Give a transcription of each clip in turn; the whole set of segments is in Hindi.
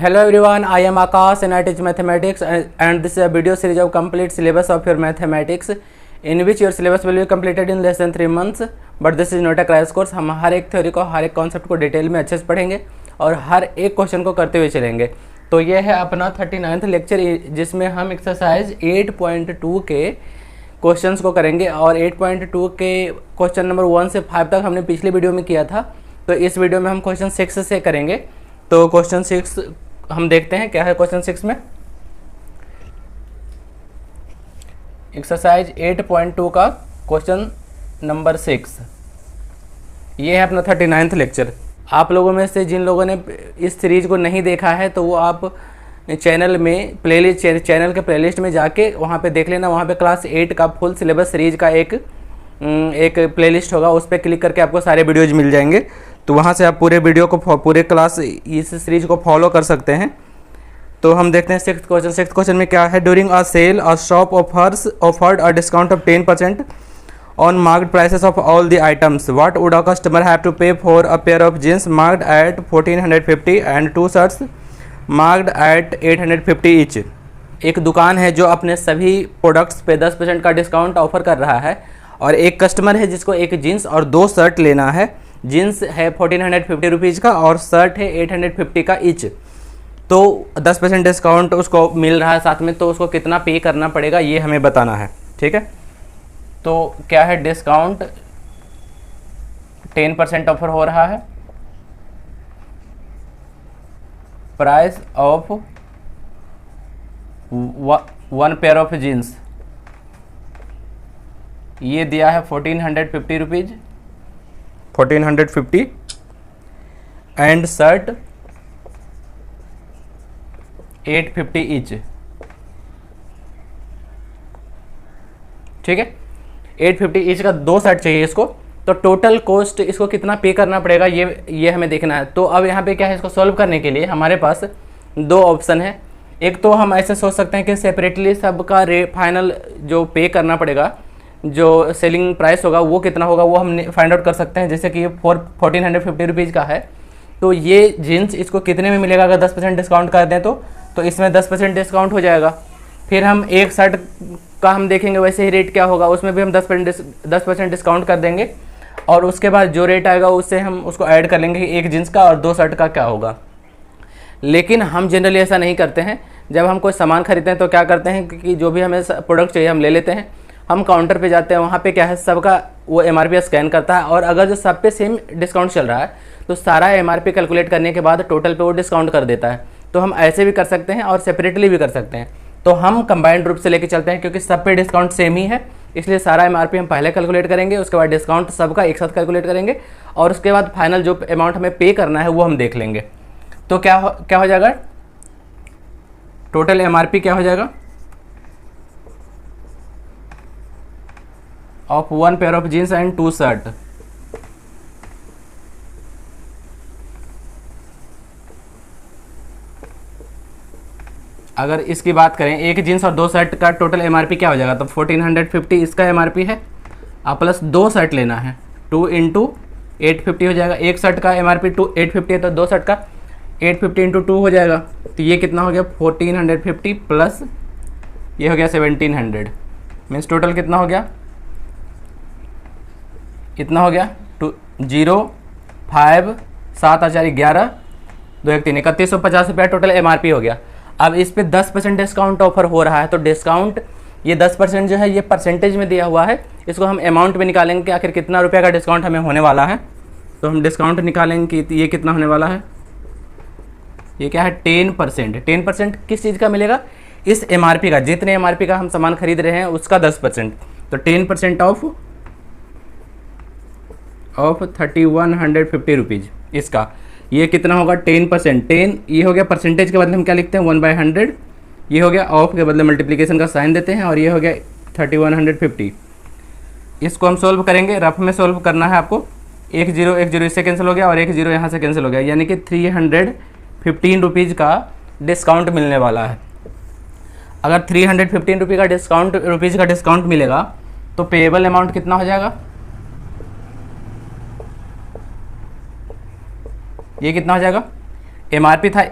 Hello everyone, I am Akash and I teach mathematics and this is a video series of complete syllabus of your mathematics in which your syllabus will be completed in less than 3 months but this is not a crash course। हम हर एक थ्योरी को, हर एक कॉन्सेप्ट को डिटेल में अच्छे से पढ़ेंगे और हर एक क्वेश्चन को करते हुए चलेंगे। तो ये है अपना 39वां लेक्चर जिसमें हम एक्सरसाइज 8.2 के क्वेश्चंस को करेंगे और 8.2 के क्वेश्चन नंबर 1 से 5 तक हमने पिछले वीडियो में किया था। तो इस वीडियो में हम क्वेश्चन 6 से करेंगे। तो क्वेश्चन 6 हम देखते हैं क्या है क्वेश्चन 6 में। एक्सरसाइज 8.2 का क्वेश्चन नंबर 6 ये है अपना 39वां लेक्चर। आप लोगों में से जिन लोगों ने इस सीरीज को नहीं देखा है तो वो आप चैनल में चैनल के प्लेलिस्ट में जाके वहाँ पे देख लेना। वहाँ पे क्लास 8 का फुल सिलेबस सीरीज का एक प्लेलिस्ट होगा, उस पर क्लिक करके आपको सारे वीडियोज मिल जाएंगे। तो वहाँ से आप पूरे वीडियो को, पूरे क्लास इस सीरीज को फॉलो कर सकते हैं। तो हम देखते हैं सिक्स्थ क्वेश्चन में क्या है। During a sale a shop offered a discount of 10% on marked prices of all the items. What would a customer have to pay for a pair of jeans marked at 1450 and 2 shirts marked at 850 each? एक दुकान है जो अपने सभी प्रोडक्ट्स पे 10% का डिस्काउंट ऑफर कर रहा है और एक कस्टमर है जिसको एक जीन्स और 2 शर्ट लेना है। जीन्स है 1450 रुपीज़ का और शर्ट है 850 का ईच। तो 10% डिस्काउंट उसको मिल रहा है साथ में, तो उसको कितना पे करना पड़ेगा ये हमें बताना है। ठीक है, तो क्या है, डिस्काउंट 10% ऑफर हो रहा है। Price of 1 pair of jeans ये दिया है 1450 रुपीज़, 1450 एंड शर्ट 850 ईच। ठीक है, 850 ईच का 2 शर्ट चाहिए इसको। तो टोटल कॉस्ट इसको कितना पे करना पड़ेगा ये हमें देखना है। तो अब यहाँ पे क्या है, इसको सॉल्व करने के लिए हमारे पास 2 ऑप्शन है। एक तो हम ऐसे सोच सकते हैं कि सेपरेटली सबका फाइनल जो पे करना पड़ेगा, जो सेलिंग प्राइस होगा वो कितना होगा वो हम फाइंड आउट कर सकते हैं। जैसे कि ये 1450 रुपीज़ का है तो ये जीन्स इसको कितने में मिलेगा अगर 10% डिस्काउंट कर दें तो इसमें 10% डिस्काउंट हो जाएगा। फिर हम एक शर्ट का हम देखेंगे वैसे ही रेट क्या होगा, उसमें भी हम 10% डिस्काउंट कर देंगे और उसके बाद जो रेट आएगा उससे हम उसको ऐड कर लेंगे एक जीन्स का और 2 शर्ट का क्या होगा। लेकिन हम जनरली ऐसा नहीं करते हैं। जब हम कोई सामान खरीदते हैं तो क्या करते हैं कि जो भी हमें प्रोडक्ट चाहिए हम ले लेते हैं, हम काउंटर पे जाते हैं, वहाँ पे क्या है सबका वो MRP स्कैन करता है और अगर जो सब पे सेम डिस्काउंट चल रहा है तो सारा MRP कैलकुलेट करने के बाद टोटल पे वो डिस्काउंट कर देता है। तो हम ऐसे भी कर सकते हैं और सेपरेटली भी कर सकते हैं। तो हम कंबाइंड रूप से लेके चलते हैं क्योंकि सब पे डिस्काउंट सेम ही है, इसलिए सारा MRP हम पहले कैलकुलेट करेंगे, उसके बाद डिस्काउंट सबका एक साथ कैलकुलेट करेंगे और उसके बाद फाइनल जो अमाउंट हमें पे करना है वो हम देख लेंगे। तो क्या हो जाएगा, टोटल MRP क्या हो जाएगा of 1 pair of jeans and 2 shirt. अगर इसकी बात करें एक जीन्स और 2 शर्ट का टोटल MRP क्या हो जाएगा, तो 1450 इसका MRP है और प्लस 2 शर्ट लेना है 2 × 850 हो जाएगा। एक शर्ट का MRP 850 है तो 2 शर्ट का 850 × 2 हो जाएगा। तो ये कितना हो गया 1450 प्लस ये हो गया 1700, मीन्स टोटल कितना हो गया, इतना हो गया 0 5 7 4 11 2 1 3 3150 रुपया टोटल MRP हो गया। अब इस पे 10% डिस्काउंट ऑफर हो रहा है तो डिस्काउंट ये 10% जो है ये परसेंटेज में दिया हुआ है, इसको हम अमाउंट में निकालेंगे कि आखिर कितना रुपया का डिस्काउंट हमें होने वाला है। तो हम डिस्काउंट निकालेंगे कि ये कितना होने वाला है, ये क्या है 10%। 10% किस चीज़ का मिलेगा, इस MRP का, जितने MRP का हम सामान खरीद रहे हैं उसका 10%। तो 10% ऑफ 3150 रुपीज़ इसका, ये कितना होगा 10%। 10 ये हो गया परसेंटेज के बदले हम क्या लिखते हैं 1/100, ये हो गया ऑफ के बदले मल्टीप्लिकेशन का साइन देते हैं और ये हो गया 3150। इसको हम सोल्व करेंगे, रफ में सोल्व करना है आपको। 1 0 इससे कैंसिल हो गया और 1 0 यहाँ से कैंसिल हो गया, यानी कि 315 रुपीज़ का डिस्काउंट मिलने वाला है। अगर 315 रुपीज़ का डिस्काउंट मिलेगा तो पेएबल अमाउंट कितना हो जाएगा, ये कितना हो जाएगा, MRP था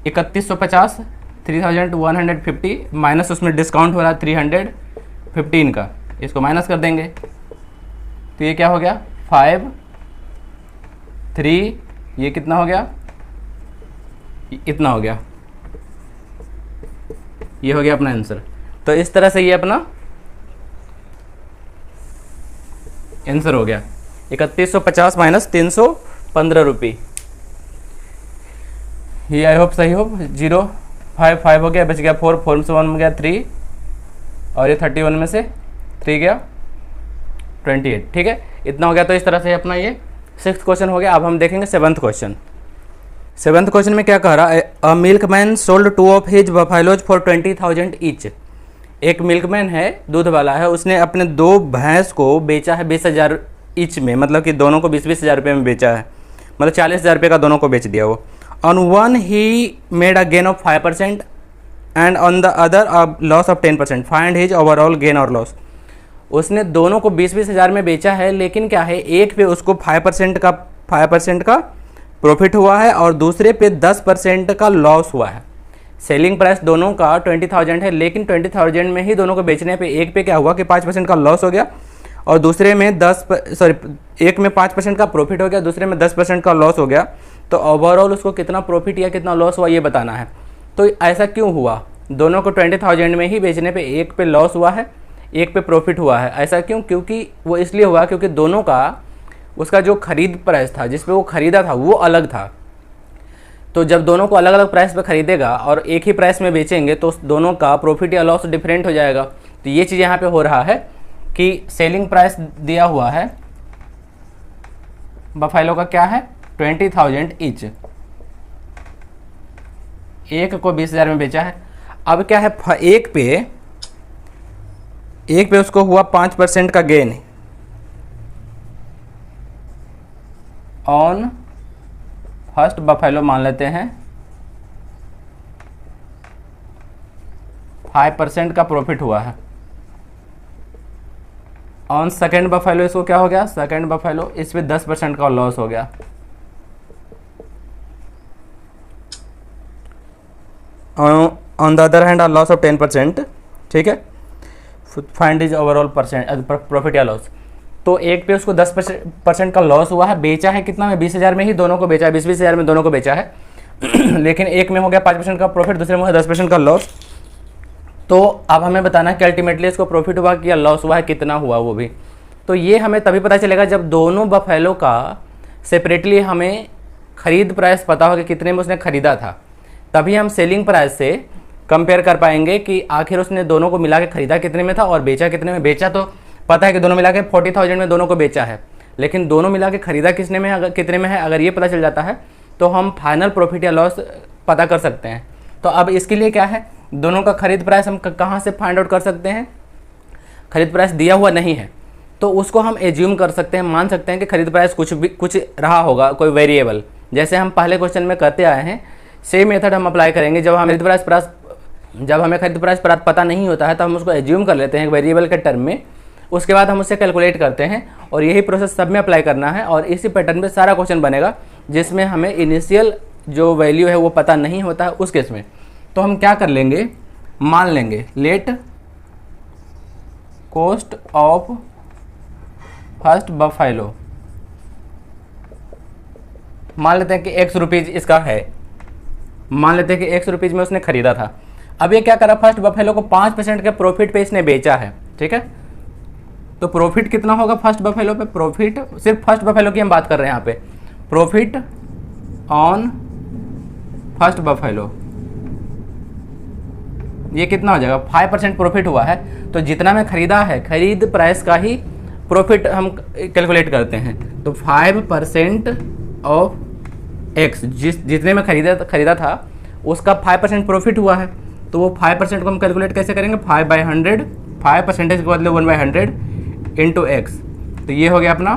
3150 3150 माइनस उसमें डिस्काउंट हो रहा है 315 का, इसको माइनस कर देंगे तो ये क्या हो गया 5 3, ये कितना हो गया, इतना हो गया, ये हो गया अपना आंसर। तो इस तरह से ये अपना आंसर हो गया 3150 माइनस 315 रुपये। ये आई होप सही हो। 0 5 5 हो गया, बच गया 4 4 में से 1 में गया 3 और ये 31 में से 3 गया 28। ठीक है, इतना हो गया। तो इस तरह से अपना ये 6th क्वेश्चन हो गया। अब हम देखेंगे 7th क्वेश्चन। 7th क्वेश्चन में क्या कह रहा है, a milkman sold 2 of his buffaloes for 20,000 each. एक मिल्कमैन है, दूध वाला है, उसने अपने 2 भैंस को बेचा है 20,000 ईच में, मतलब कि दोनों को 20-20 हज़ार रुपये में बेचा है, मतलब 40,000 रुपये का दोनों को बेच दिया वो। On one he made a gain of 5% and on the other a loss of 10%, find his overall gain और लॉस। उसने दोनों को 20-20 हज़ार में बेचा है, लेकिन क्या है, एक पे उसको 5% का प्रॉफिट हुआ है और दूसरे पे 10% का लॉस हुआ है। सेलिंग प्राइस दोनों का 20,000 है, लेकिन 20,000 में ही दोनों को बेचने पे एक पे क्या हुआ कि 5% का लॉस हो गया और दूसरे में एक में 5% का प्रॉफिट हो गया, दूसरे में 10% का लॉस हो गया। तो ओवरऑल उसको कितना प्रॉफिट या कितना लॉस हुआ ये बताना है। तो ऐसा क्यों हुआ, दोनों को 20,000 में ही बेचने पे एक पे लॉस हुआ है, एक पे प्रॉफिट हुआ है, ऐसा क्यों? क्योंकि वो इसलिए हुआ क्योंकि दोनों का उसका जो खरीद प्राइस था, जिस पे वो ख़रीदा था, वो अलग था। तो जब दोनों को अलग अलग प्राइस पे ख़रीदेगा और एक ही प्राइस में बेचेंगे तो दोनों का प्रॉफिट या लॉस डिफरेंट हो जाएगा। तो ये चीज़ यहाँ पे हो रहा है कि सेलिंग प्राइस दिया हुआ है बफेलो का क्या है 20,000 ईच, एक को 20,000 में बेचा है। अब क्या है, एक पे उसको हुआ 5% का गेन ऑन फर्स्ट बफेलो, मान लेते हैं 5% का प्रॉफिट हुआ है। ऑन सेकेंड बफेलो इसको क्या हो गया, सेकेंड बफेलो इस पे 10% का लॉस हो गया। On the other hand loss of 10%। ठीक है, फाइंड इज ओवरऑल प्रॉफिट या लॉस। तो एक पे उसको 10% का लॉस हुआ है, बेचा है कितना में 20,000 में ही दोनों को बेचा है, 20-20 हज़ार में दोनों को बेचा है लेकिन एक में हो गया 5% का प्रॉफिट, दूसरे में हो गया 10% का लॉस। तो अब हमें बताना है कि अल्टीमेटली इसको प्रॉफिट हुआ कि या लॉस हुआ है, कितना हुआ वो भी। तो ये हमें तभी पता चलेगा जब दोनों बफेलो का सेपरेटली हमें ख़रीद प्राइस पता होगा कितने में उसने ख़रीदा था, तभी हम सेलिंग प्राइस से कंपेयर कर पाएंगे कि आखिर उसने दोनों को मिला के ख़रीदा कितने में था और बेचा कितने में। बेचा तो पता है कि दोनों मिला के 40,000 में दोनों को बेचा है, लेकिन दोनों मिला के ख़रीदा कितने में है, अगर ये पता चल जाता है तो हम फाइनल प्रॉफिट या लॉस पता कर सकते हैं। तो अब इसके लिए क्या है, दोनों का खरीद प्राइस हम कहाँ से फाइंड आउट कर सकते हैं, खरीद प्राइस दिया हुआ नहीं है तो उसको हम एज्यूम कर सकते हैं, मान सकते हैं कि खरीद प्राइस कुछ रहा होगा, कोई वेरिएबल, जैसे हम पहले क्वेश्चन में करते आए हैं। सेम मेथड हम अप्लाई करेंगे। जब हमें खरीद प्राइस पता नहीं होता है तो हम उसको एज्यूम कर लेते हैं वेरिएबल के टर्म में, उसके बाद हम उससे कैलकुलेट करते हैं और यही प्रोसेस सब में अप्लाई करना है। और इसी पैटर्न पे सारा क्वेश्चन बनेगा जिसमें हमें इनिशियल जो वैल्यू है वो पता नहीं होता है उस केस में। तो हम क्या कर लेंगे, मान लेंगे let cost of first buffalo, मान लेते हैं कि ₹X इसका है, मान लेते हैं कि ₹X में उसने खरीदा था। अब ये क्या करा, फर्स्ट बफेलो को 5% के प्रॉफिट पे इसने बेचा है। ठीक है, तो प्रॉफिट कितना होगा फर्स्ट बफेलो पे, प्रॉफिट सिर्फ फर्स्ट बफेलो की हम बात कर रहे हैं यहाँ पे, प्रॉफिट ऑन फर्स्ट बफेलो ये कितना हो जाएगा, 5% प्रॉफिट हुआ है। तो जितना में खरीदा है खरीद प्राइस का ही प्रॉफिट हम कैलकुलेट करते हैं। तो 5% ऑफ X, जितने में खरीदा था उसका 5% प्रॉफिट हुआ है। तो वो 5% को हम कैलकुलेट कैसे करेंगे, 5/100, 5% के बदले 1/100 इंटू X। तो ये हो गया अपना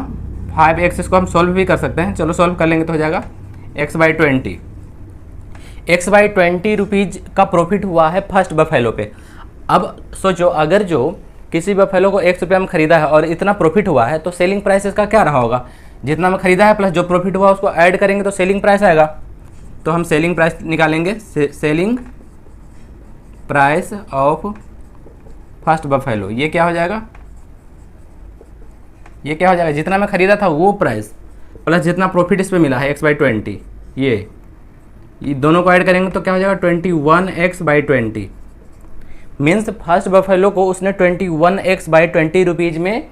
5X। इसको हम सॉल्व भी कर सकते हैं, चलो सॉल्व कर लेंगे तो हो जाएगा X/20। X/20 का प्रॉफिट हुआ है फर्स्ट बफेलो पे। अब सोचो, अगर जो किसी बफेलो को ₹X में खरीदा है और इतना प्रॉफिट हुआ है तो सेलिंग प्राइस इसका क्या रहा होगा, जितना में खरीदा है प्लस जो प्रॉफिट हुआ उसको ऐड करेंगे तो सेलिंग प्राइस आएगा। तो हम सेलिंग प्राइस निकालेंगे, selling price of first buffalo. ये क्या हो जाएगा, ये क्या हो जाएगा, जितना मैं ख़रीदा था वो प्राइस प्लस जितना प्रॉफिट इस पे मिला है x/20, ये दोनों को ऐड करेंगे तो क्या हो जाएगा 21x/20। मीन्स फर्स्ट बफेलो को उसने 21x/20 रुपीज़ में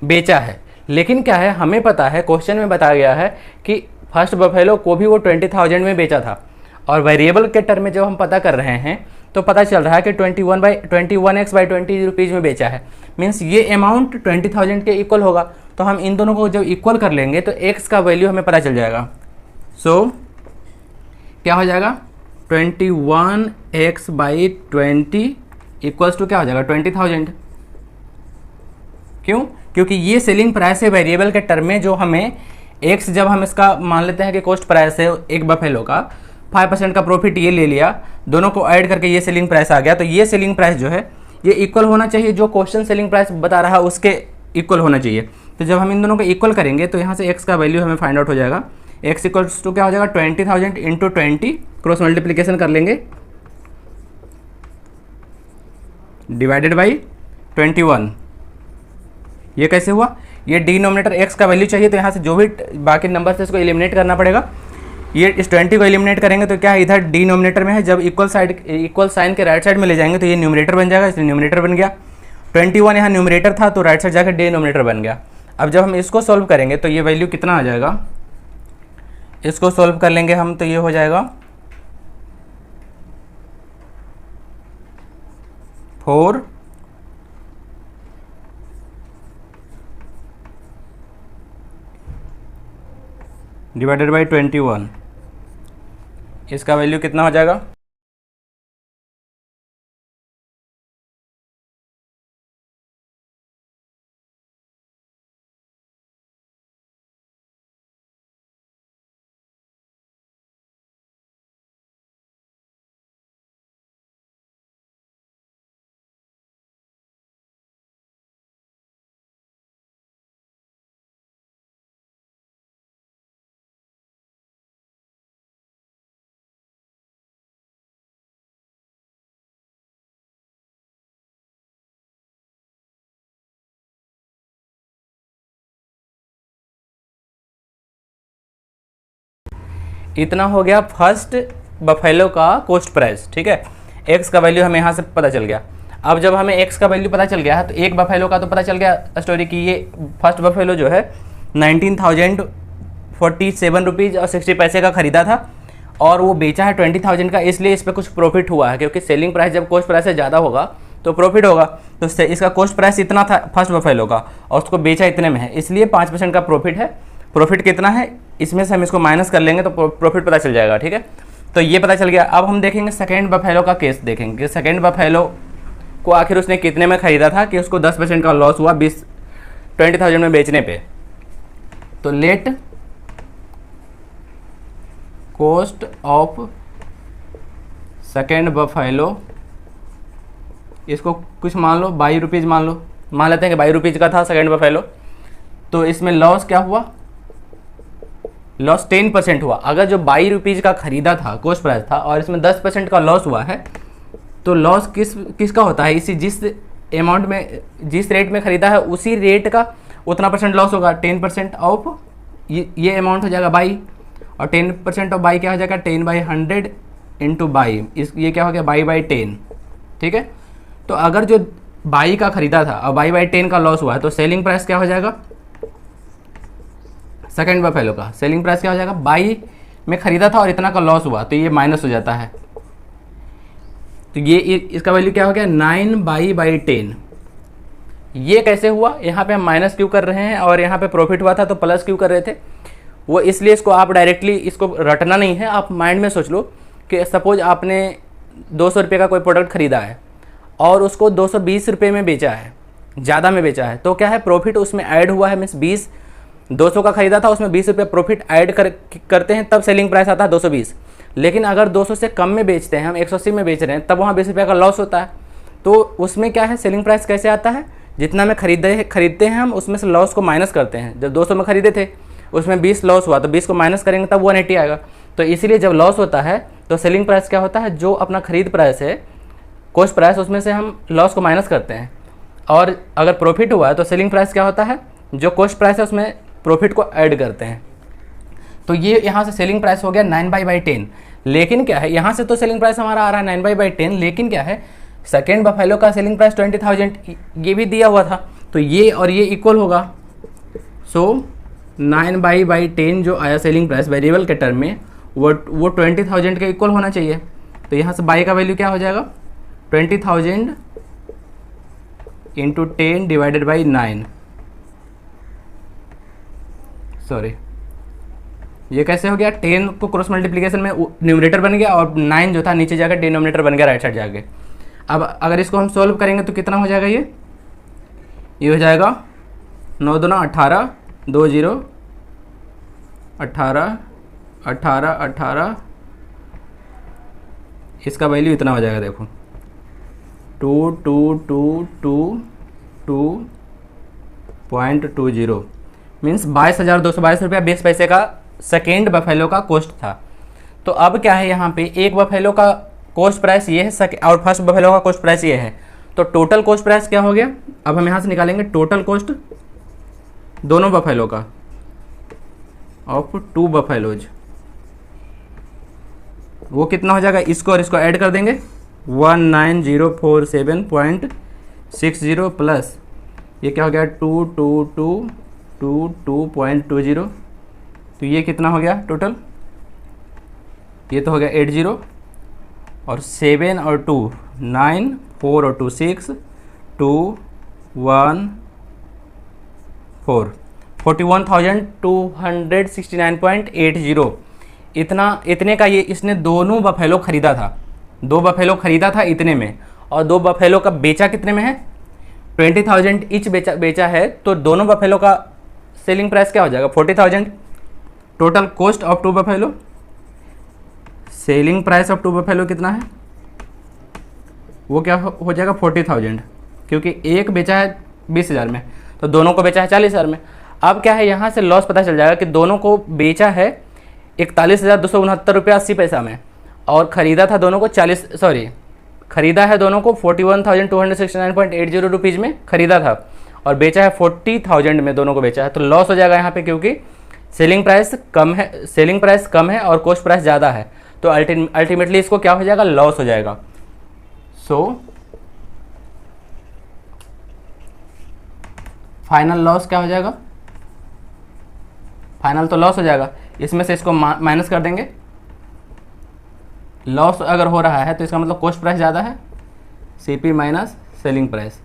बेचा है। लेकिन क्या है, हमें पता है क्वेश्चन में बताया गया है कि फर्स्ट बफेलो को भी वो 20,000 में बेचा था, और वेरिएबल के टर्म में जब हम पता कर रहे हैं तो पता चल रहा है कि 21x/20 रुपीज़ में बेचा है। मीन्स ये अमाउंट 20,000 के इक्वल होगा। तो हम इन दोनों को जब इक्वल कर लेंगे तो x का वैल्यू हमें पता चल जाएगा। सो क्या हो जाएगा 21x/20 इक्वल्स टू क्या हो जाएगा 20,000। क्यों, क्योंकि ये सेलिंग प्राइस है वेरिएबल के टर्म में, जो हमें x जब हम इसका मान लेते हैं कि कॉस्ट प्राइस है एक बफेलो का, 5% का प्रॉफिट ये ले लिया, दोनों को ऐड करके ये सेलिंग प्राइस आ गया। तो ये सेलिंग प्राइस जो है ये इक्वल होना चाहिए, जो क्वेश्चन सेलिंग प्राइस बता रहा है उसके इक्वल होना चाहिए। तो जब हम इन दोनों को इक्वल करेंगे तो यहाँ से x का वैल्यू हमें फाइंड आउट हो जाएगा। x इक्वल्स टू क्या हो जाएगा 20,000 इंटू 20, क्रॉस मल्टीप्लीकेशन कर लेंगे, डिवाइडेड बाई 21। ये कैसे हुआ, ये डिनोमिनेटर x का वैल्यू चाहिए तो यहाँ से जो भी बाकी नंबर से इसको एलिमिनेट करना पड़ेगा। ये इस 20 को एलिमिनेट करेंगे तो क्या है, इधर डिनोमिनेटर में है, जब इक्वल साइन के राइट साइड में ले जाएंगे तो ये न्यूमरेटर बन जाएगा, इसलिए न्यूमरेटर बन गया। 21 यहाँ न्यूमरेटर था तो राइट साइड जाकर डिनोमिनेटर बन गया। अब जब हम इसको सॉल्व करेंगे तो ये वैल्यू कितना आ जाएगा, इसको सॉल्व कर लेंगे हम तो ये हो जाएगा 4 डिवाइडेड बाई 21। इसका वैल्यू कितना हो जाएगा, इतना हो गया फर्स्ट बफेलो का कॉस्ट प्राइस। ठीक है, x का वैल्यू हमें यहाँ से पता चल गया। अब जब हमें x का वैल्यू पता चल गया है तो एक बफेलो का तो पता चल गया स्टोरी की, ये फर्स्ट बफेलो जो है 19,047 रुपीज़ और 60 पैसे का ख़रीदा था और वो बेचा है 20,000 का, इसलिए इस पर कुछ प्रॉफिट हुआ है, क्योंकि सेलिंग प्राइस जब कॉस्ट प्राइस से ज़्यादा होगा तो प्रॉफिट होगा। तो इसका कॉस्ट प्राइस इतना था फर्स्ट बफेलो का और उसको बेचा इतने में है, इसलिए 5% का प्रॉफिट है। प्रॉफिट कितना है, इसमें से हम इसको माइनस कर लेंगे तो प्रॉफिट पता चल जाएगा। ठीक है, तो ये पता चल गया। अब हम देखेंगे सेकेंड बफेलो का केस देखेंगे। सेकेंड बफेलो को आखिर उसने कितने में ख़रीदा था कि उसको 10% का लॉस हुआ 20,000 में बेचने पे। तो let cost of second buffalo, इसको कुछ मान लो 22 रुपीज़ मान लेते हैं कि 22 रुपीज़ का था सेकेंड बफेलो। तो इसमें लॉस क्या हुआ, लॉस 10% हुआ। अगर जो 22 रुपीज़ का ख़रीदा था कॉस्ट प्राइस था और इसमें 10% का लॉस हुआ है तो लॉस किसका होता है, इसी जिस अमाउंट में जिस रेट में ख़रीदा है उसी रेट का उतना परसेंट लॉस होगा। 10% ऑफ ये अमाउंट हो जाएगा 22 और 10% ऑफ 22 क्या हो जाएगा 10/100 इंटू 22, ये क्या हो गया 22/10। ठीक है, तो अगर जो 22 का ख़रीदा था और 22/10 का लॉस हुआ है तो सेलिंग प्राइस क्या हो जाएगा, सेकेंड बफेलो का सेलिंग प्राइस क्या हो जाएगा, 22 में ख़रीदा था और इतना का लॉस हुआ तो ये माइनस हो जाता है। तो ये इसका वैल्यू क्या हो गया 9/10। ये कैसे हुआ, यहाँ पे हम माइनस क्यों कर रहे हैं और यहाँ पे प्रॉफिट हुआ था तो प्लस क्यों कर रहे थे, वो इसलिए इसको आप डायरेक्टली इसको रटना नहीं है, आप माइंड में सोच लो कि सपोज आपने 200 रुपये का कोई प्रोडक्ट ख़रीदा है और उसको 220 रुपये में बेचा है, ज़्यादा में बेचा है, तो क्या है प्रॉफिट उसमें ऐड हुआ है। मीन्स 200 का ख़रीदा था उसमें 20 रुपये प्रॉफिट ऐड करते हैं तब सेलिंग प्राइस आता है 220। लेकिन अगर 200 से कम में बेचते हैं, हम 180 में बेच रहे हैं, तब वहाँ 20 रुपये का लॉस होता है। तो उसमें क्या है सेलिंग प्राइस कैसे आता है, जितना में खरीदते हैं हम उसमें से लॉस को माइनस करते हैं। जब 200 में ख़रीदे थे उसमें 20 लॉस हुआ तो 20 को माइनस करेंगे तब 180 आएगा। तो इसीलिए जब लॉस होता है तो सेलिंग प्राइस क्या होता है, जो अपना खरीद प्राइस है, कॉस्ट प्राइस, उसमें से हम लॉस को माइनस करते हैं। और अगर प्रॉफिट हुआ है तो सेलिंग प्राइस क्या होता है, जो कॉस्ट प्राइस है उसमें प्रॉफिट को ऐड करते हैं। तो ये यहाँ से सेलिंग प्राइस हो गया 9/10। लेकिन क्या है, यहाँ से तो सेलिंग प्राइस हमारा आ रहा है 9/10, लेकिन क्या है, सेकेंड बफेलो का सेलिंग प्राइस 20,000 ये भी दिया हुआ था, तो ये और ये इक्वल होगा। सो 9/10 जो आया सेलिंग प्राइस वेरिएबल के टर्म में, वो 20,000 के इक्वल होना चाहिए। तो यहाँ से बाई का वैल्यू क्या हो जाएगा, 20,000 इंटू 10 डिवाइडेड बाई 9। सॉरी, ये कैसे हो गया, 10 को क्रॉस मल्टीप्लिकेशन में न्यूमरेटर बन गया और 9 जो था नीचे जाकर डिनोमिनेटर बन गया राइट साइड जाके। अब अगर इसको हम सॉल्व करेंगे तो कितना हो जाएगा, ये हो जाएगा 9 दूना 18, 2 0 18 18 18, इसका वैल्यू इतना हो जाएगा, देखो 2222.20 मीन्स 22,222 रुपया 20 पैसे का सेकेंड बफेलो का कॉस्ट था। तो अब क्या है, यहाँ पे एक बफेलो का कॉस्ट प्राइस ये है और फर्स्ट बफेलो का कॉस्ट प्राइस ये है, तो टोटल कॉस्ट प्राइस क्या हो गया। अब हम यहाँ से निकालेंगे टोटल कॉस्ट दोनों बफेलो का ऑफ 2 बफेलोज, वो कितना हो जाएगा, इसको और इसको ऐड कर देंगे 19,047.60 प्लस ये क्या हो गया 22222.20, तो ये कितना हो गया टोटल, ये तो हो गया 80 और 7 और 2 9 4 और 2 6 2 1 4 41,269.80 इतने का ये इसने दोनों बफेलो खरीदा था, 2 बफेलो खरीदा था इतने में, और 2 बफेलो का बेचा कितने में है, 20,000 ईच बेचा है, तो दोनों बफेलो का सेलिंग प्राइस क्या हो जाएगा 40,000। Total cost of 2 buffalo, selling price of 2 buffalo कितना है, वो क्या हो जाएगा 40,000, क्योंकि एक बेचा है 20,000 में तो दोनों को बेचा है 40,000 में। अब क्या है, यहाँ से लॉस पता चल जाएगा कि दोनों को बेचा है 41,269 रुपया 80 पैसा में, और ख़रीदा था दोनों को खरीदा है दोनों को 41,269.80 रुपीज़ में खरीदा था, और बेचा है 40,000 में दोनों को बेचा है। तो लॉस हो जाएगा यहाँ पे, क्योंकि सेलिंग प्राइस कम है और कॉस्ट प्राइस ज़्यादा है, तो अल्टीमेटली इसको क्या हो जाएगा, लॉस हो जाएगा। सो फाइनल लॉस क्या हो जाएगा, फाइनल तो लॉस हो जाएगा, इसमें से इसको माइनस कर देंगे। लॉस अगर हो रहा है तो इसका मतलब कॉस्ट प्राइस ज़्यादा है, सीपी माइनस सेलिंग प्राइस।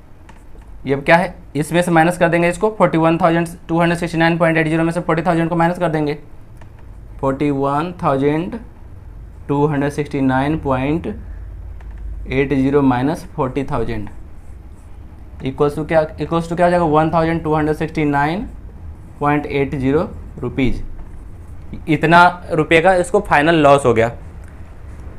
ये क्या है, इसमें से माइनस कर देंगे इसको, 41,269.80 में से 40,000 को माइनस कर देंगे, 41,269.80 माइनस 40,000 इक्वल्स टू क्या हो जाएगा 1,269.80 रुपीज़। इतना रुपये का इसको फाइनल लॉस हो गया।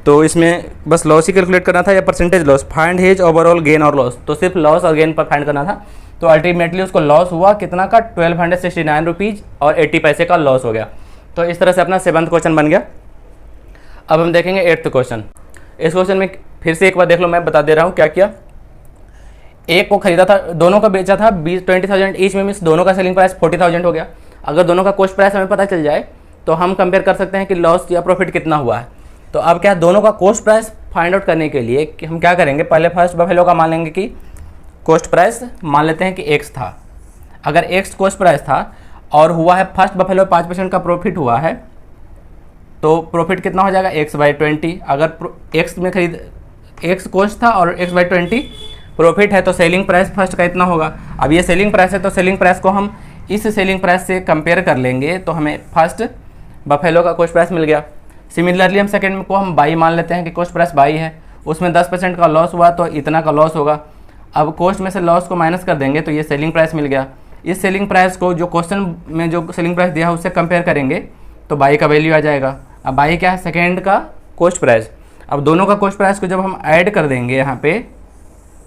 तो इसमें बस लॉस ही कैलकुलेट करना था या percentage loss, find his overall gain और लॉस, तो सिर्फ लॉस और गेन पर फाइंड करना था। तो अल्टीमेटली उसको लॉस हुआ कितना का 1,269 रुपीज़ और 80 पैसे का लॉस हो गया। तो इस तरह से अपना 7th क्वेश्चन बन गया। अब हम देखेंगे 8th क्वेश्चन। इस क्वेश्चन में फिर से एक बार देख लो, मैं बता दे रहा हूँ क्या किया। एक को खरीदा था, दोनों का बेचा था 20,000 ईच में, मीन्स दोनों का सेलिंग प्राइस 40,000 हो गया। अगर दोनों का कॉस्ट प्राइस हमें पता चल जाए तो हम कंपेयर कर सकते हैं कि लॉस या प्रॉफिट कितना हुआ है। तो अब क्या, दोनों का कॉस्ट प्राइस फाइंड आउट करने के लिए कि हम क्या करेंगे, पहले फर्स्ट बफेलो का मान लेंगे कि कॉस्ट प्राइस मान लेते हैं कि x था। अगर x कॉस्ट प्राइस था और हुआ है फर्स्ट बफेलो 5% का प्रॉफिट हुआ है, तो प्रॉफिट कितना हो जाएगा x/20। अगर x में x कॉस्ट था और x/20 प्रॉफिट है तो सेलिंग प्राइस फर्स्ट का इतना होगा। अब ये सेलिंग प्राइस है तो सेलिंग प्राइस को हम इस सेलिंग प्राइस से कंपेयर कर लेंगे, तो हमें फर्स्ट बफेलो का कॉस्ट प्राइस मिल गया। सिमिलरली हम सेकंड को हम बाई मान लेते हैं कि कॉस्ट प्राइस बाई है, उसमें 10% का लॉस हुआ तो इतना का लॉस होगा। अब कॉस्ट में से लॉस को माइनस कर देंगे तो ये सेलिंग प्राइस मिल गया। इस सेलिंग प्राइस को जो क्वेश्चन में जो सेलिंग प्राइस दिया है उससे कंपेयर करेंगे तो बाई का वैल्यू आ जाएगा। अब बाई क्या है, सेकेंड का कॉस्ट प्राइस। अब दोनों का कॉस्ट प्राइस को जब हम ऐड कर देंगे, यहाँ पे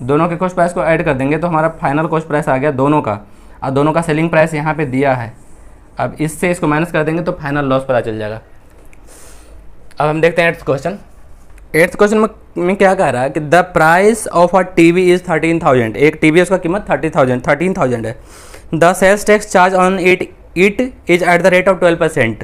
दोनों के कॉस्ट प्राइस को ऐड कर देंगे तो हमारा फाइनल कॉस्ट प्राइस आ गया दोनों का, और दोनों का सेलिंग प्राइस यहाँ पे दिया है। अब इससे इसको माइनस कर देंगे तो फाइनल लॉस पता चल जाएगा। अब हम देखते हैं एट्थ क्वेश्चन। एट्थ क्वेश्चन में क्या कह रहा है कि the price of a TV is 13,000। एक टीवी उसका कीमत 13,000 है। The sales tax charge on it is at the rate of 12%।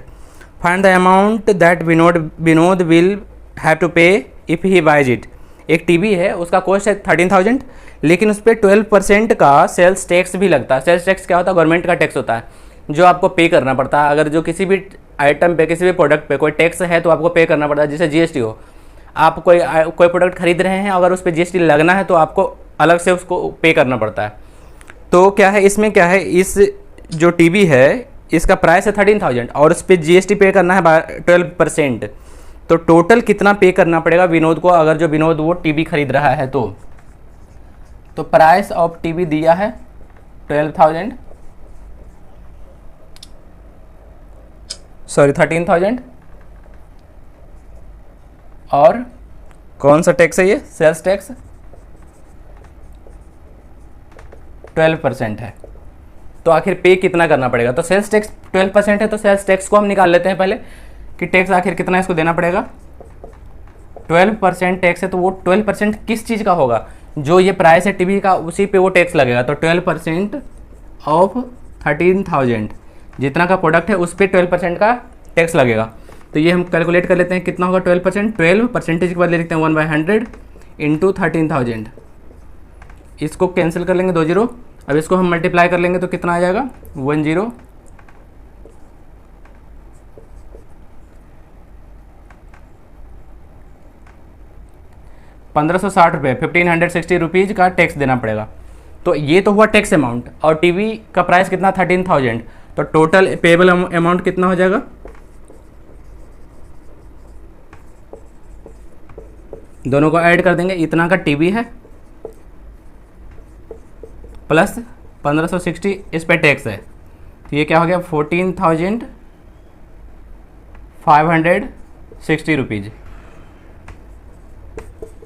Find the amount that Vinod will have to pay if he buys it. एक टीवी है, उसका कॉस्ट है 13,000, लेकिन उस पर 12% का सेल्स टैक्स भी लगता है। सेल्स टैक्स क्या होता है? गवर्नमेंट का टैक्स होता है जो आपको पे करना पड़ता है। अगर जो किसी भी आइटम पे, किसी भी प्रोडक्ट पे कोई टैक्स है तो आपको पे करना पड़ता है, जैसे जीएसटी हो। आप कोई प्रोडक्ट खरीद रहे हैं, अगर उस पर जीएसटी लगना है तो आपको अलग से उसको पे करना पड़ता है। तो क्या है इसमें, क्या है, इस जो टीवी है इसका प्राइस है 13,000 और उस पर जीएसटी पे करना है 12%। तो टोटल कितना पे करना पड़ेगा विनोद को, अगर जो विनोद वो टीवी खरीद रहा है तो प्राइस ऑफ टीवी दिया है 13,000 और कौन सा टैक्स है ये? सेल्स टैक्स 12% है। तो आखिर पे कितना करना पड़ेगा? तो सेल्स टैक्स 12% है, तो सेल्स टैक्स को हम निकाल लेते हैं पहले कि टैक्स आखिर कितना इसको देना पड़ेगा। 12% टैक्स है, तो वो 12% किस चीज़ का होगा? जो ये प्राइस है टीवी का, उसी पे वो टैक्स लगेगा। तो 12% ऑफ 13,000, जितना का प्रोडक्ट है उस पर 12% का टैक्स लगेगा। तो ये हम कैलकुलेट कर लेते हैं कितना होगा 12%। 12 परसेंटेज के बदले लिखते हैं 1/100 इंटू 13,000। इसको कैंसिल कर लेंगे 2 0। अब इसको हम मल्टीप्लाई कर लेंगे तो कितना आ जाएगा? 10 1,560 रुपये, 1,560 रुपीज़ का टैक्स देना पड़ेगा। तो ये तो हुआ टैक्स अमाउंट, और टीवी का प्राइस कितना? 13,000। तो टोटल पेबल अमाउंट कितना हो जाएगा? दोनों को ऐड कर देंगे, इतना का टीवी है प्लस 1,560 इस पे टैक्स है, तो ये क्या हो गया? 14,560 रुपीज़।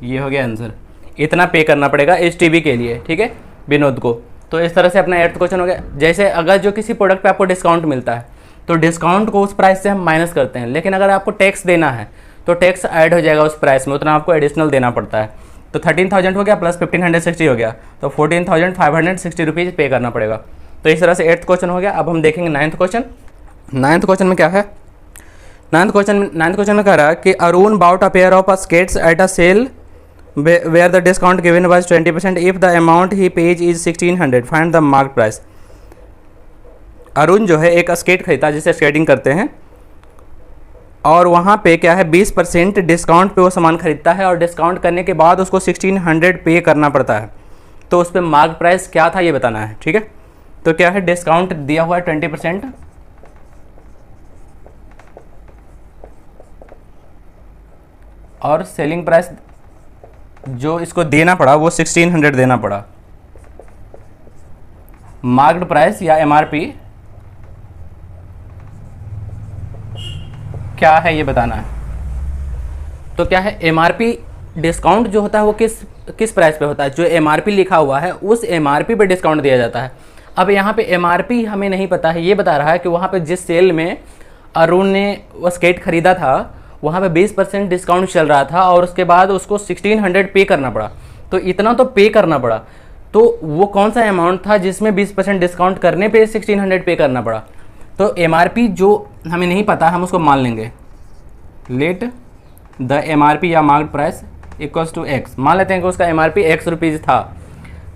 ये हो गया आंसर। इतना पे करना पड़ेगा इस टीवी के लिए, ठीक है, विनोद को। तो इस तरह से अपना 8th क्वेश्चन हो गया। जैसे अगर जो किसी प्रोडक्ट पे आपको डिस्काउंट मिलता है तो डिस्काउंट को उस प्राइस से हम माइनस करते हैं, लेकिन अगर आपको टैक्स देना है तो टैक्स ऐड हो जाएगा उस प्राइस में, उतना आपको एडिशनल देना पड़ता है। तो 13,000 हो गया प्लस 1,560 हो गया, तो 14,560 रुपीज़ पे करना पड़ेगा। तो इस तरह से 8th क्वेश्चन हो गया। अब हम देखेंगे 9th क्वेश्चन। 9th क्वेश्चन में क्या है? 9th क्वेश्चन में कह रहा है कि Arun bought a pair of skates at a sale where the discount given was 20%. if the amount he pays is 1,600, find the market price. Arun जो है एक स्केट खरीदा जिसे स्केटिंग करते हैं, और वहाँ पे क्या है 20% डिस्काउंट पे वो सामान खरीदता है, और डिस्काउंट करने के बाद उसको 1,600 पे करना पड़ता है। तो उस पर मार्केट प्राइस क्या था ये बताना है, ठीक है। तो क्या है, डिस्काउंट दिया हुआ है 20% और सेलिंग प्राइस जो इसको देना पड़ा वो 1,600 देना पड़ा। मार्केट प्राइस या एमआरपी क्या है ये बताना है। तो क्या है, एमआरपी डिस्काउंट जो होता है वो किस प्राइस पे होता है? जो एमआरपी लिखा हुआ है उस एमआरपी पे डिस्काउंट दिया जाता है। अब यहाँ पे एमआरपी हमें नहीं पता है, ये बता रहा है कि वहाँ पे जिस सेल में अरुण ने वो स्केट खरीदा था वहाँ पे 20% डिस्काउंट चल रहा था, और उसके बाद उसको 1,600 पे करना पड़ा। तो इतना तो पे करना पड़ा, तो वो कौन सा अमाउंट था जिसमें 20% डिस्काउंट करने पे 1,600 पे करना पड़ा? तो एमआरपी जो हमें नहीं पता हम उसको मान लेंगे। लेट द एमआरपी या market price equals to X. मान लेते हैं कि उसका एमआरपी एक्स रुपीज़ था।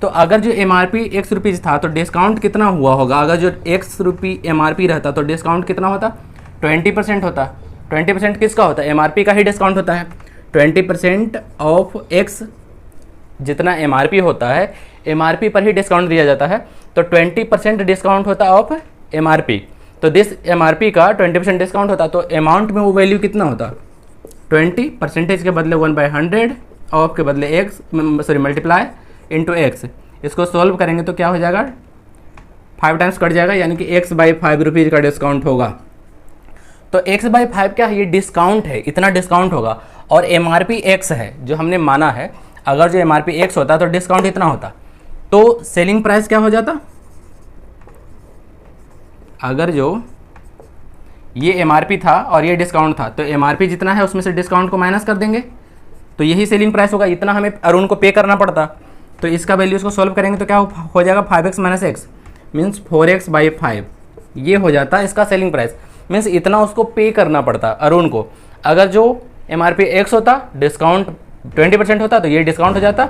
तो अगर जो एमआरपी एक्स रुपीज़ था तो डिस्काउंट कितना हुआ होगा? अगर जो एक्स रुपी एमआरपी रहता तो डिस्काउंट कितना होता? 20% होता। 20% किसका होता है? एमआरपी का ही डिस्काउंट होता है। 20% ऑफ एक्स जितना एमआरपी होता है, एमआरपी पर ही डिस्काउंट दिया जाता है। तो 20% डिस्काउंट होता है ऑफ एमआरपी। तो दिस एमआरपी का 20% डिस्काउंट होता, तो अमाउंट में वो वैल्यू कितना होता? 20% के बदले 1/100 ऑफ के बदले एक्स मल्टीप्लाई इंटू एक्स। इसको सॉल्व करेंगे तो क्या हो जाएगा? 5 टाइम्स कट जाएगा, यानी कि x/5 रुपीज़ का डिस्काउंट होगा। तो x/5 क्या है? ये डिस्काउंट है, इतना डिस्काउंट होगा। और एमआरपी x है जो हमने माना है। अगर जो एमआरपी x होता तो डिस्काउंट इतना होता, तो सेलिंग प्राइस क्या हो जाता? अगर जो ये एमआरपी था और ये डिस्काउंट था, तो एमआरपी जितना है उसमें से डिस्काउंट को माइनस कर देंगे, तो यही सेलिंग प्राइस होगा। इतना हमें अरुण को पे करना पड़ता, तो इसका वैल्यू इसको सॉल्व करेंगे तो क्या हो जाएगा 5x minus x means 4x/5, ये हो जाता है इसका सेलिंग प्राइस। मीन्स इतना उसको पे करना पड़ता अरुण को। अगर जो एमआरपी x होता, डिस्काउंट 20% होता, तो ये डिस्काउंट हो जाता,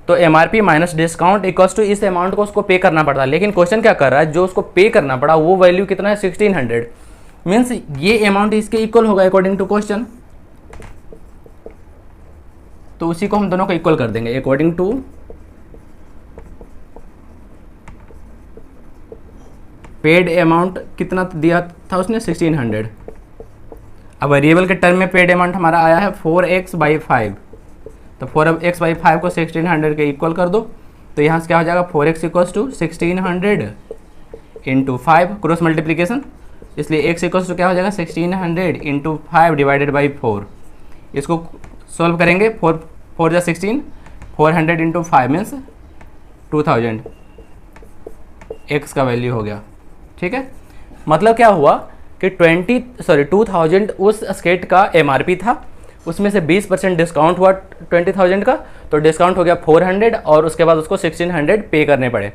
तो MRP minus discount equals to इस अमाउंट को उसको पे करना पड़ता। लेकिन क्वेश्चन क्या कर रहा है, जो उसको पे करना पड़ा वो वैल्यू कितना है 1600, मीन्स ये अमाउंट इसके इक्वल होगा अकॉर्डिंग टू क्वेश्चन, तो उसी को हम दोनों को इक्वल कर देंगे अकॉर्डिंग टू पेड अमाउंट। कितना दिया था उसने 1600। अब वेरिएबल के टर्म में पेड अमाउंट हमारा आया है 4x/5, तो 4x/5 को 1600 के इक्वल कर दो, तो यहाँ से क्या हो जाएगा 4x equals to 1600 into 5 cross multiplication, इसलिए x इक्वल्स टू क्या हो जाएगा 1600 इंटू 5 डिवाइडेड बाई 4। इसको सॉल्व करेंगे, 4 जा 16, 400 इंटू 5 मीन्स 2000 x का वैल्यू हो गया। ठीक है, मतलब क्या हुआ कि 2000 उस स्केट का एमआरपी था, उसमें से 20% डिस्काउंट हुआ 20,000 का, तो डिस्काउंट हो गया 400 और उसके बाद उसको 1600 पे करने पड़े।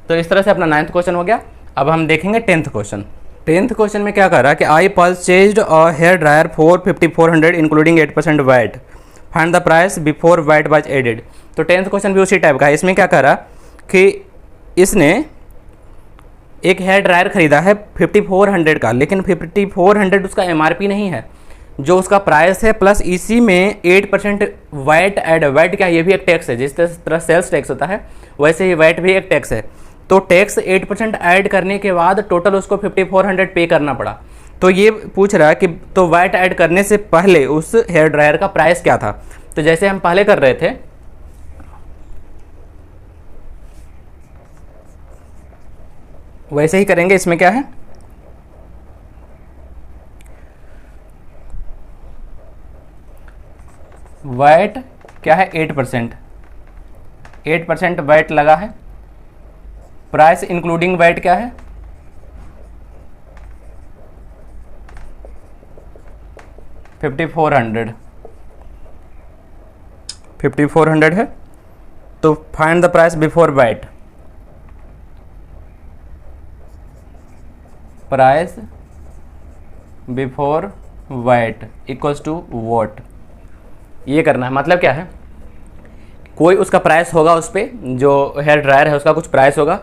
तो इस तरह से अपना 9th क्वेश्चन हो गया। अब हम देखेंगे 10th क्वेश्चन। 10th क्वेश्चन में क्या कर रहा है कि I purchased a hair dryer for 5400 including 8% VAT, find the price before VAT was added. तो 10th क्वेश्चन भी उसी टाइप का है। इसमें क्या कर रहा कि इसने एक हेयर ड्रायर खरीदा है 5400 का, लेकिन 5400 उसका एमआरपी नहीं है, जो उसका प्राइस है, प्लस इसी में 8% वैट ऐड। वैट क्या, ये भी एक टैक्स है, जिस तरह सेल्स टैक्स होता है वैसे ही वैट भी एक टैक्स है। तो टैक्स 8% ऐड करने के बाद टोटल उसको 5400 पे करना पड़ा। तो ये पूछ रहा है कि तो वैट ऐड करने से पहले उस हेयर ड्रायर का प्राइस क्या था। तो जैसे हम पहले कर रहे थे, वैसे ही करेंगे। इसमें क्या है, वैट क्या है 8%, 8% वैट लगा है। प्राइस इंक्लूडिंग वैट क्या है 5400 है। तो find the price before VAT, price before VAT equals to what, ये करना है। मतलब क्या है, कोई उसका प्राइस होगा, उस पर जो हेयर ड्रायर है उसका कुछ प्राइस होगा,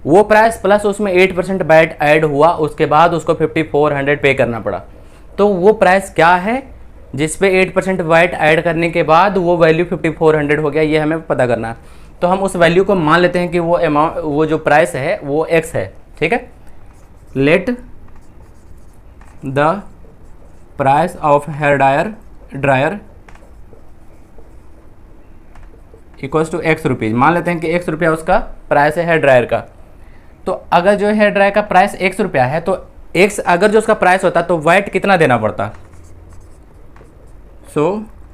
वो प्राइस प्लस उसमें 8% वैट ऐड हुआ, उसके बाद उसको 5400 पे करना पड़ा। तो वो प्राइस क्या है जिस पे 8% वैट ऐड करने के बाद वो वैल्यू 5400 हो गया, ये हमें पता करना है। तो हम उस वैल्यू को मान लेते हैं कि वो अमाउंट, वो जो प्राइस है वो x है। ठीक है, let the price of hair dryer equals to x rupees. मान लेते हैं कि x रुपया उसका प्राइस है हेयर ड्रायर का। तो अगर जो हेयर ड्रायर का प्राइस x रुपया है, तो x अगर जो उसका प्राइस होता तो वैट कितना देना पड़ता,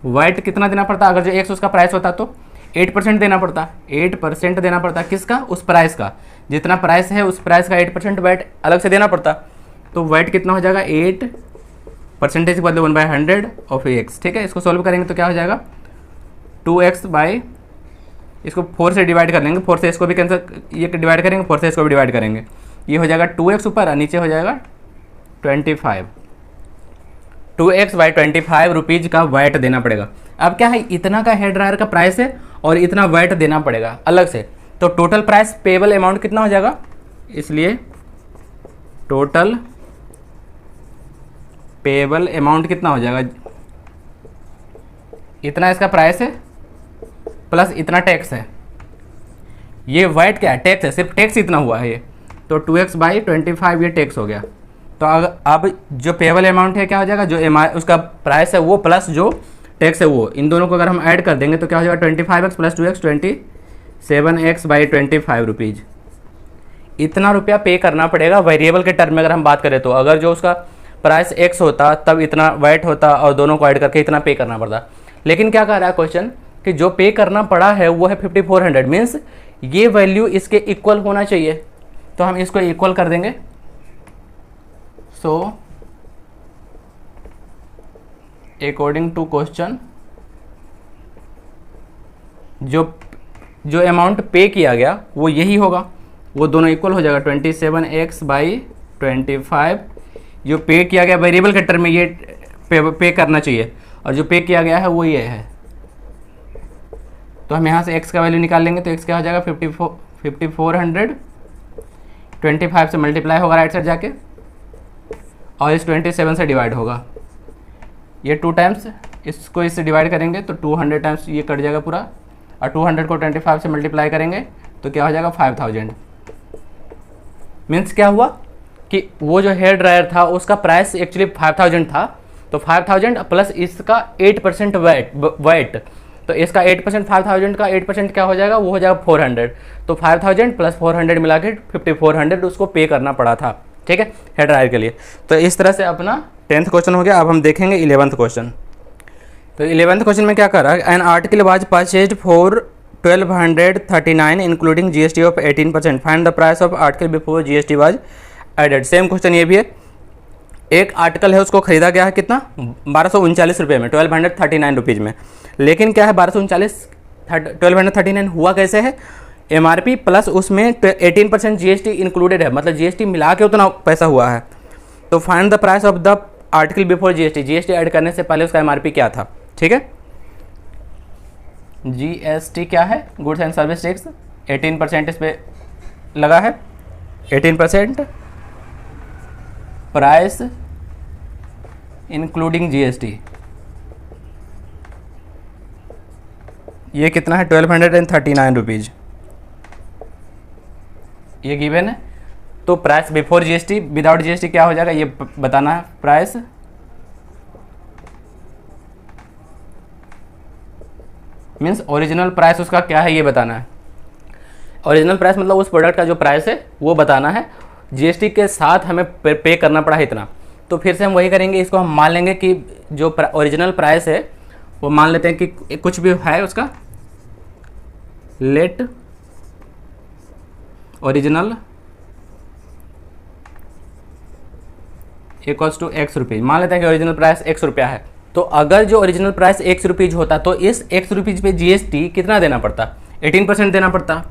वैट कितना देना पड़ता, अगर जो x उसका प्राइस होता तो 8% देना पड़ता, 8% देना पड़ता किसका, उस प्राइस का, जितना प्राइस है उस प्राइस का 8% वैट अलग से देना पड़ता। तो वैट कितना हो जाएगा 8% के बदले 1/100 ऑफ x। ठीक है, इसको सॉल्व करेंगे तो क्या हो जाएगा 2x बाई, इसको 4 से डिवाइड कर लेंगे, 4 से इसको भी कैंसिल, ये डिवाइड करेंगे, 4 से इसको भी डिवाइड करेंगे, ये हो जाएगा 2x ऊपर और नीचे हो जाएगा 25। 2x बाई 25 रुपीज़ का वैट देना पड़ेगा। अब क्या है, इतना का हेयर ड्रायर का प्राइस है और इतना वैट देना पड़ेगा अलग से, तो टोटल प्राइस पेबल अमाउंट कितना हो जाएगा, इसलिए टोटल पेबल अमाउंट कितना हो जाएगा, इतना इसका प्राइस है प्लस इतना टैक्स है। ये वैट क्या है, टैक्स है, सिर्फ टैक्स इतना हुआ है ये, तो 2x बाई 25 ये टैक्स हो गया। तो अब जो पेबल अमाउंट है क्या हो जाएगा, जो उसका प्राइस है वो प्लस जो टैक्स है वो, इन दोनों को अगर हम ऐड कर देंगे तो क्या हो जाएगा 25x plus 2x 27x by 25 rupees. इतना रुपया पे करना पड़ेगा वेरिएबल के टर्म में अगर हम बात करें तो। अगर जो उसका प्राइस x होता तब इतना वैट होता और दोनों को ऐड करके इतना पे करना पड़ता। लेकिन क्या कह रहा है क्वेश्चन कि जो पे करना पड़ा है वो है 5400, मीन्स ये वैल्यू इसके इक्वल होना चाहिए, तो हम इसको इक्वल कर देंगे। सो अकॉर्डिंग टू क्वेश्चन जो अमाउंट पे किया गया वो यही होगा, वो दोनों इक्वल हो जाएगा 27x/25। जो पे किया गया वेरिएबल के टर्म में ये पे करना चाहिए, और जो पे किया गया है वो ये है। तो हम यहाँ से x का वैल्यू निकाल लेंगे, तो x क्या हो जाएगा 5400, 25 से मल्टीप्लाई होगा राइट साइड जाके, और इस 27 से डिवाइड होगा। ये 2 टाइम्स इसको इससे डिवाइड करेंगे तो 200 टाइम्स ये कट जाएगा पूरा, और 200 को 25 से मल्टीप्लाई करेंगे तो क्या हो जाएगा 5000। मीन्स क्या हुआ कि वो जो हेयर ड्रायर था उसका प्राइस एक्चुअली 5000 था, तो 5000 प्लस इसका 8% वैट, तो इसका 8% 5000 का 8% क्या हो जाएगा, वो हो जाएगा 400। तो 5000 प्लस 400 मिला के 5400 उसको पे करना पड़ा था, ठीक है, हेयर ड्रायर के लिए। तो इस तरह से अपना 10th क्वेश्चन हो गया। अब हम देखेंगे 11th क्वेश्चन। तो 11th क्वेश्चन में क्या कर रहा है, an article was purchased for 1239 including GST of 18%, find the price of article before GST was added. Same question ये भी है, एक आर्टिकल है उसको खरीदा गया है कितना 1239 रुपये में, 1239 रुपीज़ में, लेकिन क्या है 1239 हुआ कैसे है, एमआरपी प्लस उसमें 18% जीएसटी इंक्लूडेड है, मतलब जीएसटी मिला के उतना पैसा हुआ है। तो find the price of the article before GST, GST add करने से पहले उसका एमआरपी क्या था, ठीक है। जीएसटी क्या है, गुड्स एंड सर्विस टैक्स, 18% इस पर लगा है, 18% प्राइस इंक्लूडिंग जीएसटी, ये कितना है 1239 रुपीज़, ये गिवन है। तो price before GST without GST क्या हो जाएगा ये बताना है। प्राइस मीन्स ओरिजिनल प्राइस उसका क्या है ये बताना है। ओरिजिनल प्राइस मतलब उस प्रोडक्ट का जो प्राइस है वो बताना है, जीएसटी के साथ हमें पे करना पड़ा है इतना। तो फिर से हम वही करेंगे, इसको हम मान लेंगे कि जो ओरिजिनल प्राइस है वो मान लेते हैं कि कुछ भी है उसका, let original equals to x rupees, मान लेते हैं कि ओरिजिनल प्राइस x रुपया है। तो अगर जो ओरिजिनल प्राइस x रुपीज़ होता तो इस x रुपीज़ पे जीएसटी कितना देना पड़ता, 18% देना पड़ता।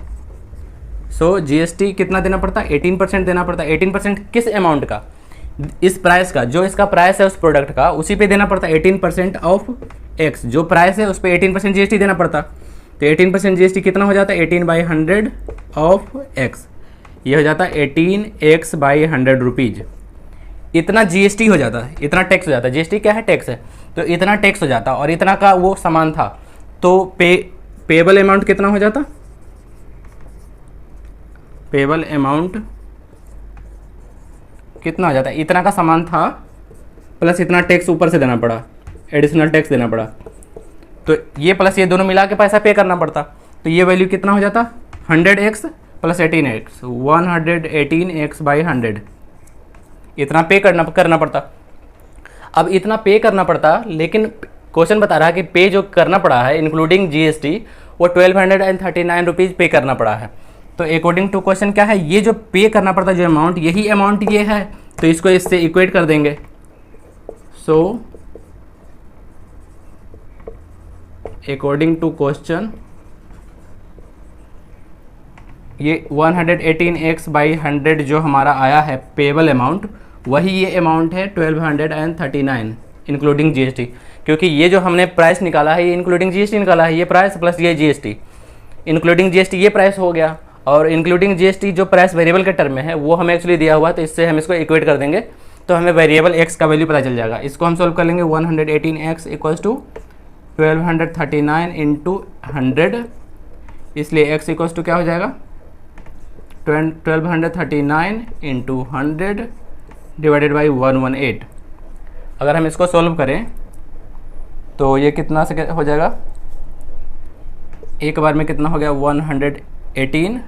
सो जीएसटी कितना देना पड़ता, 18% देना पड़ता। 18% किस अमाउंट का, इस प्राइस का, जो इसका प्राइस है उस प्रोडक्ट का उसी पे देना पड़ता। 18% ऑफ x, जो प्राइस है उस पर 18% जीएसटी देना पड़ता। तो 18% जीएसटी कितना हो जाता है, 18/100 ऑफ x, ये हो जाता है 18x/100 रुपीज़। इतना जीएसटी हो जाता है, इतना टैक्स हो जाता है। जीएसटी क्या है, टैक्स है, तो इतना टैक्स हो जाता और इतना का वो सामान था, तो पेबल अमाउंट कितना हो जाता, पेबल अमाउंट कितना हो जाता है, इतना का सामान था प्लस इतना टैक्स ऊपर से देना पड़ा, एडिशनल टैक्स देना पड़ा, तो ये प्लस ये दोनों मिला के पैसा पे करना पड़ता। तो ये वैल्यू कितना हो जाता, 100x प्लस 18x, 118x/100, इतना पे करना पड़ता। अब इतना पे करना पड़ता, लेकिन क्वेश्चन बता रहा है कि पे जो करना पड़ा है इंक्लूडिंग जीएसटी वो 1239 रुपीज़ पे करना पड़ा है। तो अकॉर्डिंग टू क्वेश्चन क्या है, ये जो पे करना पड़ता जो अमाउंट, यही अमाउंट ये है, तो इसको इससे इक्वेट कर देंगे। सो अकॉर्डिंग टू क्वेश्चन ये 118x/100 जो हमारा आया है पेबल अमाउंट, वही ये अमाउंट है 1239 इंक्लूडिंग जीएसटी, क्योंकि ये जो हमने प्राइस निकाला है ये इंक्लूडिंग जीएसटी निकाला है, ये प्राइस प्लस ये जीएसटी, इंक्लूडिंग जीएसटी ये प्राइस हो गया, और इंक्लूडिंग जीएसटी जो प्राइस वेरिएबल के टर्म में है वो हमें एक्चुअली दिया हुआ है, तो इससे हम इसको इक्वेट कर देंगे तो हमें वेरिएबल x का वैल्यू पता चल जाएगा। इसको हम सोल्व कर लेंगे, 118x इक्वल्स टू 1239 इंटू 100, इसलिए x इक्वल्स टू क्या हो जाएगा 1239 इंटू 100 डिवाइडेड बाई 118। अगर हम इसको सॉल्व करें तो ये कितना से हो जाएगा, एक बार में कितना हो गया 118।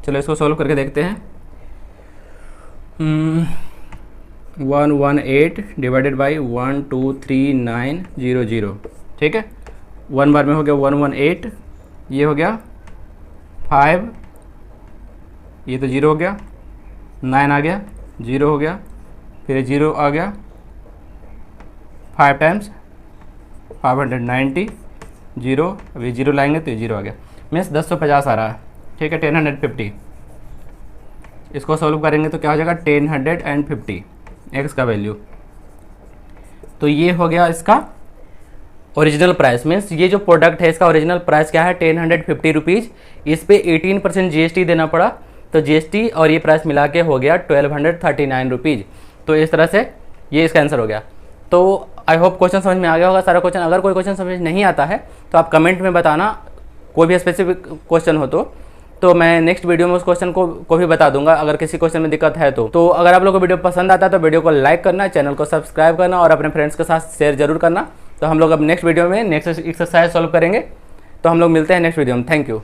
चलो इसको सॉल्व करके देखते हैं। 118 डिवाइडेड बाई 123900, ठीक है, 1 बार में हो गया 118, ये हो गया 5, ये तो 0 हो गया, 9 आ गया, 0 हो गया, फिर 0 आ गया, 5 टाइम्स 590 जीरो, अभी जीरो लाएंगे तो ये जीरो आ गया, मीन्स 1050 आ रहा है, ठीक है। 1050 इसको सॉल्व करेंगे तो क्या हो जाएगा 1050 एक्स का वैल्यू। तो ये हो गया इसका ओरिजिनल प्राइस, मीन्स ये जो प्रोडक्ट है इसका ओरिजिनल प्राइस क्या है 1050 रुपीज़। इस पे 18% GST देना पड़ा, तो GST और ये प्राइस मिला के हो गया 1239 रुपीज़। तो इस तरह से ये इसका आंसर हो गया। तो आई होप क्वेश्चन समझ में आ गया होगा सारा क्वेश्चन। अगर कोई क्वेश्चन समझ नहीं आता है तो आप कमेंट में बताना, कोई भी स्पेसिफिक क्वेश्चन हो तो मैं नेक्स्ट वीडियो में उस क्वेश्चन को भी बता दूंगा, अगर किसी क्वेश्चन में दिक्कत है तो अगर आप लोगों को वीडियो पसंद आता है तो वीडियो को लाइक करना, चैनल को सब्सक्राइब करना और अपने फ्रेंड्स के साथ शेयर जरूर करना। तो हम लोग अब नेक्स्ट वीडियो में नेक्स्ट एक्सरसाइज सॉल्व करेंगे। तो हम लोग मिलते हैं नेक्स्ट वीडियो में। Thank you.